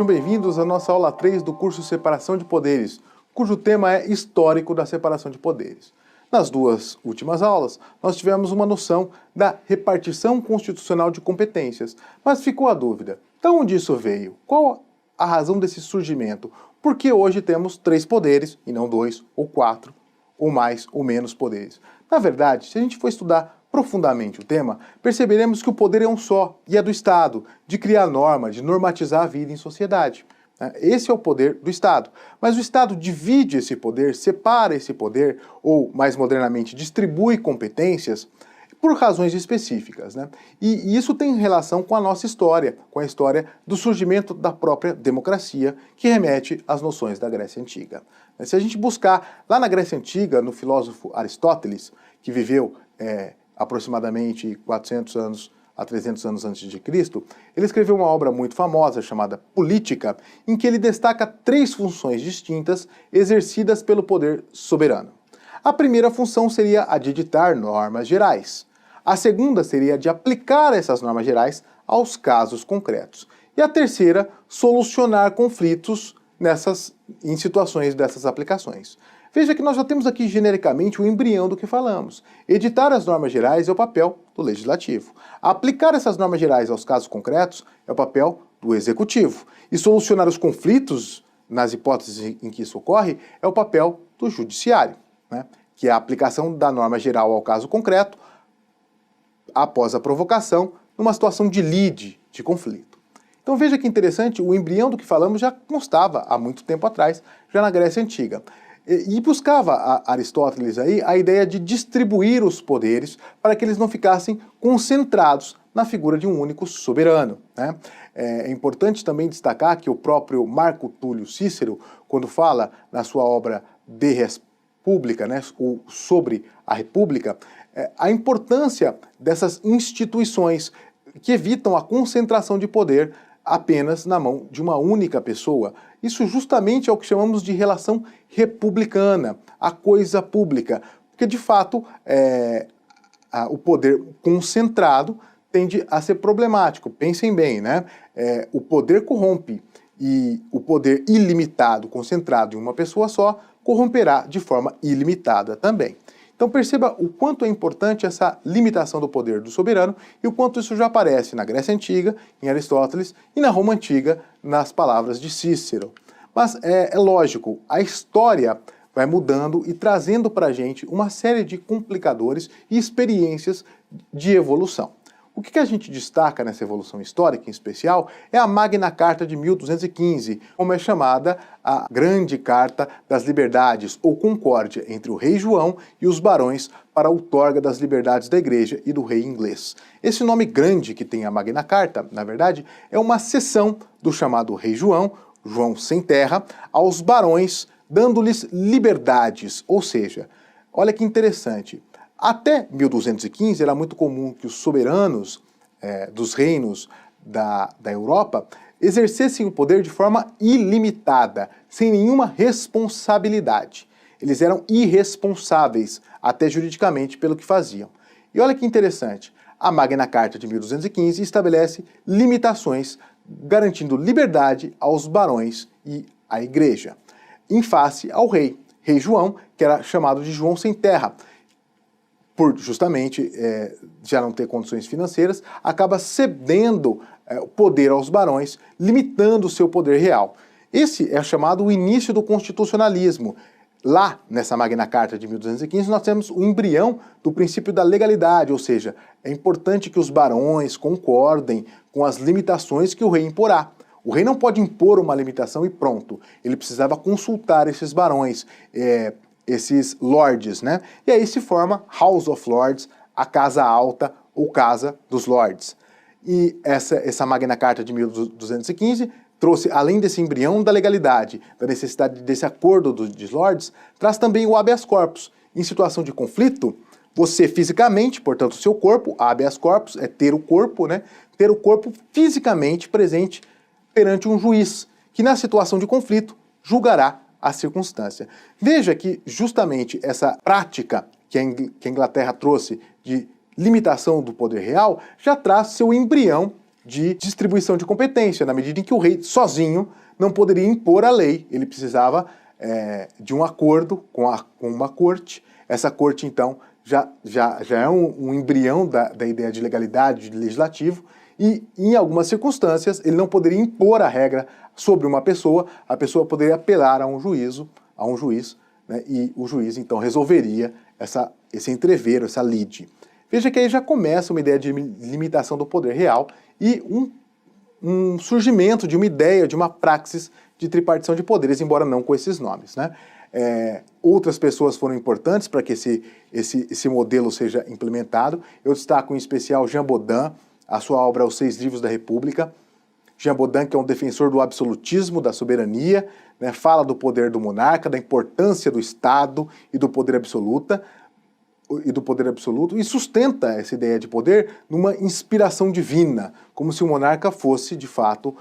sejam bem-vindos à nossa aula 3 do curso Separação de Poderes, cujo tema é Histórico da Separação de Poderes. Nas duas últimas aulas, nós tivemos uma noção da repartição constitucional de competências, mas ficou a dúvida, de onde isso veio? Qual a razão desse surgimento? Por que hoje temos 3 poderes e não 2 ou 4 ou mais ou menos poderes? Na verdade, se a gente for estudar profundamente o tema, perceberemos que o poder é um só, e é do Estado, de criar norma, de normatizar a vida em sociedade. Esse é o poder do Estado. Mas o Estado divide esse poder, separa esse poder, ou, mais modernamente, distribui competências por razões específicas, né? E isso tem relação com a nossa história, com a história do surgimento da própria democracia, que remete às noções da Grécia Antiga. Se a gente buscar lá na Grécia Antiga, no filósofo Aristóteles, que viveu aproximadamente 400 anos a 300 anos antes de Cristo, ele escreveu uma obra muito famosa chamada Política, em que ele destaca 3 funções distintas exercidas pelo poder soberano. A primeira função seria a de ditar normas gerais. A segunda seria a de aplicar essas normas gerais aos casos concretos. E a terceira, solucionar conflitos em situações dessas aplicações. Veja que nós já temos aqui genericamente o embrião do que falamos. Editar as normas gerais é o papel do legislativo. Aplicar essas normas gerais aos casos concretos é o papel do executivo. E solucionar os conflitos, nas hipóteses em que isso ocorre, é o papel do judiciário, né? Que é a aplicação da norma geral ao caso concreto após a provocação numa situação de lide, de conflito. Então veja que interessante, o embrião do que falamos já constava há muito tempo atrás, já na Grécia Antiga. E buscava Aristóteles aí a ideia de distribuir os poderes para que eles não ficassem concentrados na figura de um único soberano, né? É importante também destacar que o próprio Marco Túlio Cícero, quando fala na sua obra De Res Publica, né, sobre a República, a importância dessas instituições que evitam a concentração de poder apenas na mão de uma única pessoa. Isso justamente é o que chamamos de relação republicana, a coisa pública, porque de fato o poder concentrado tende a ser problemático. Pensem bem, né? O poder corrompe e o poder ilimitado, concentrado em uma pessoa só, corromperá de forma ilimitada também. Então perceba o quanto é importante essa limitação do poder do soberano e o quanto isso já aparece na Grécia Antiga, em Aristóteles, e na Roma Antiga, nas palavras de Cícero. Mas é lógico, a história vai mudando e trazendo para a gente uma série de complicadores e experiências de evolução. O que a gente destaca nessa evolução histórica, em especial, é a Magna Carta de 1215, como é chamada a Grande Carta das Liberdades, ou concórdia entre o rei João e os barões para a outorga das liberdades da Igreja e do rei inglês. Esse nome grande que tem a Magna Carta, na verdade, é uma cessão do chamado rei João, João sem terra, aos barões, dando-lhes liberdades, ou seja, olha que interessante, até 1215 era muito comum que os soberanos dos reinos da Europa exercessem o poder de forma ilimitada, sem nenhuma responsabilidade. Eles eram irresponsáveis, até juridicamente, pelo que faziam. E olha que interessante, a Magna Carta de 1215 estabelece limitações, garantindo liberdade aos barões e à Igreja, em face ao rei João, que era chamado de João sem terra, por justamente já não ter condições financeiras, acaba cedendo o poder aos barões, limitando o seu poder real. Esse é chamado o início do constitucionalismo. Lá, nessa Magna Carta de 1215, nós temos o embrião do princípio da legalidade, ou seja, é importante que os barões concordem com as limitações que o rei imporá. O rei não pode impor uma limitação e pronto. Ele precisava consultar esses barões, esses lords, né? E aí se forma House of Lords, a Casa Alta ou Casa dos Lords. E essa Magna Carta de 1215 trouxe, além desse embrião da legalidade, da necessidade desse acordo dos lords, traz também o habeas corpus. Em situação de conflito, você fisicamente, portanto, o seu corpo, habeas corpus é ter o corpo, né? Ter o corpo fisicamente presente perante um juiz, que na situação de conflito julgará a circunstância. Veja que justamente essa prática que a Inglaterra trouxe de limitação do poder real já traz seu embrião de distribuição de competência, na medida em que o rei sozinho não poderia impor a lei, ele precisava de um acordo com uma corte. Essa corte, então, já é um embrião da ideia de legalidade, de legislativo, e em algumas circunstâncias ele não poderia impor a regra sobre uma pessoa, a pessoa poderia apelar a um juiz, né, e o juiz então resolveria esse entrevero, essa lide. Veja que aí já começa uma ideia de limitação do poder real e um surgimento de uma ideia, de uma praxis de tripartição de poderes, embora não com esses nomes, né? Outras pessoas foram importantes para que esse modelo seja implementado. Eu destaco em especial Jean Bodin, a sua obra Os 6 Livros da República. Jean Bodin, que é um defensor do absolutismo, da soberania, né, fala do poder do monarca, da importância do Estado e do poder absoluto, e sustenta essa ideia de poder numa inspiração divina, como se o monarca fosse, de fato,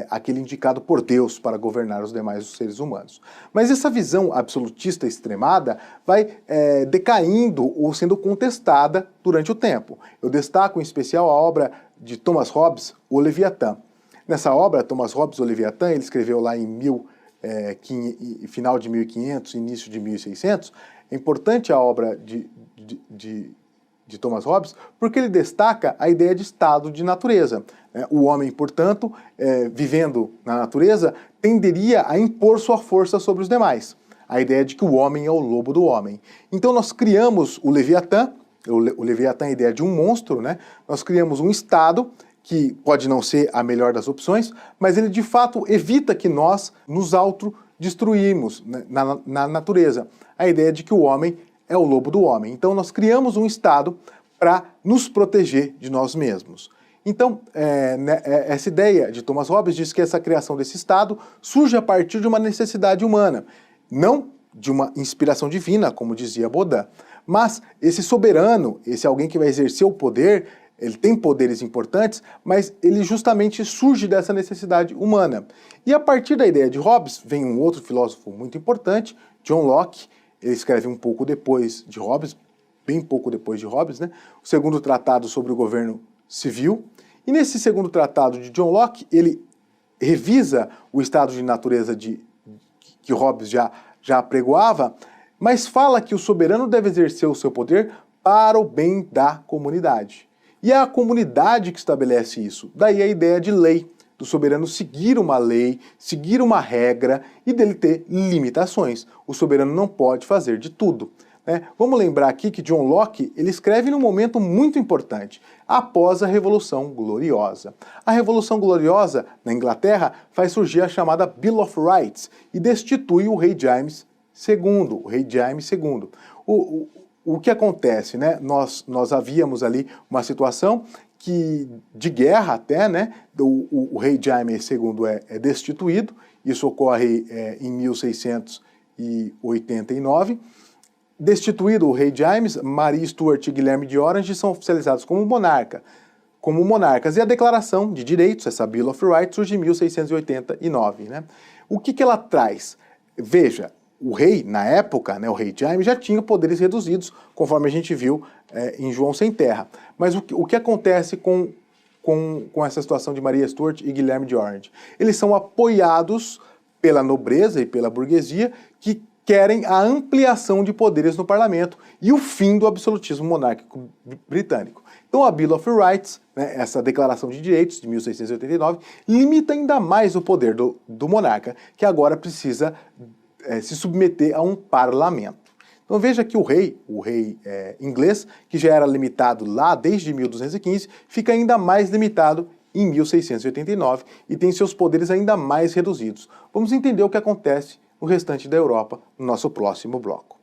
aquele indicado por Deus para governar os demais seres humanos. Mas essa visão absolutista extremada vai decaindo ou sendo contestada durante o tempo. Eu destaco em especial a obra de Thomas Hobbes, O Leviatã. Nessa obra, Thomas Hobbes, O Leviatã, ele escreveu lá em final de 1500, início de 1600, é importante a obra de Thomas Hobbes, porque ele destaca a ideia de estado de natureza. O homem, portanto, vivendo na natureza, tenderia a impor sua força sobre os demais. A ideia de que o homem é o lobo do homem. Então nós criamos o Leviatã, o Leviatã é a ideia de um monstro, né? Nós criamos um estado que pode não ser a melhor das opções, mas ele de fato evita que nós nos autodestruímos, né, na natureza. A ideia de que o homem é o lobo do homem. Então nós criamos um Estado para nos proteger de nós mesmos. Então, essa ideia de Thomas Hobbes diz que essa criação desse Estado surge a partir de uma necessidade humana, não de uma inspiração divina, como dizia Bodin, mas esse soberano, esse alguém que vai exercer o poder, ele tem poderes importantes, mas ele justamente surge dessa necessidade humana. E a partir da ideia de Hobbes, vem um outro filósofo muito importante, John Locke. Ele escreve um pouco depois de Hobbes, bem pouco depois de Hobbes, né? O segundo tratado sobre o governo civil. E nesse segundo tratado de John Locke, ele revisa o estado de natureza que Hobbes já apregoava, mas fala que o soberano deve exercer o seu poder para o bem da comunidade. E é a comunidade que estabelece isso. Daí a ideia de lei, do soberano seguir uma lei, seguir uma regra e dele ter limitações. O soberano não pode fazer de tudo, né? Vamos lembrar aqui que John Locke ele escreve num momento muito importante, após a Revolução Gloriosa. A Revolução Gloriosa, na Inglaterra, faz surgir a chamada Bill of Rights e destitui o rei James II. O rei James II. O que acontece, né? Nós havíamos ali uma situação de guerra até, né? O rei Jaime II é destituído, isso ocorre em 1689. Destituído o rei James, Maria Stuart e Guilherme de Orange são oficializados como monarcas, e a Declaração de Direitos, essa Bill of Rights, surge em 1689. Né? O que ela traz? Veja, o rei, na época, né, o rei Jaime, já tinha poderes reduzidos, conforme a gente viu em João Sem Terra. Mas o que acontece com essa situação de Maria Stuart e Guilherme de Orange? Eles são apoiados pela nobreza e pela burguesia que querem a ampliação de poderes no parlamento e o fim do absolutismo monárquico britânico. Então a Bill of Rights, né, essa Declaração de Direitos de 1689, limita ainda mais o poder do monarca, que agora precisa se submeter a um parlamento. Então veja que o rei inglês, que já era limitado lá desde 1215, fica ainda mais limitado em 1689 e tem seus poderes ainda mais reduzidos. Vamos entender o que acontece no restante da Europa no nosso próximo bloco.